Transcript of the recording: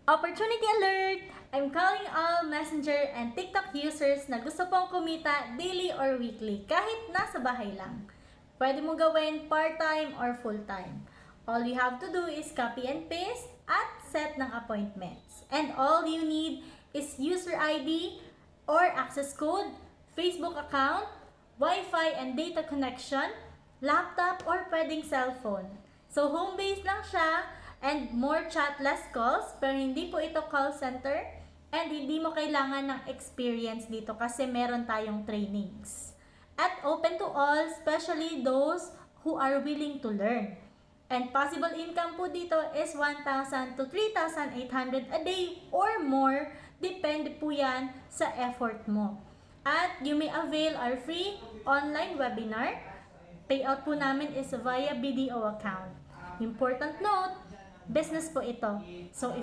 Opportunity alert! I'm calling all Messenger and TikTok users na gusto pong kumita daily or weekly kahit nasa bahay lang. Pwede mo gawin part-time or full-time. All you have to do is copy and paste at set ng appointments. And all you need is user ID or access code, Facebook account, Wi-Fi and data connection, laptop or pwedeng cellphone. So home-based lang siya and more chat, less calls, pero hindi po ito call center and hindi mo kailangan ng experience dito kasi meron tayong trainings. At open to all, especially those who are willing to learn. And possible income po dito is 1,000 to 3,800 a day or more. Depende po yan sa effort mo. At you may avail our free online webinar. Payout po namin is via BDO account. Important note, business po ito. So if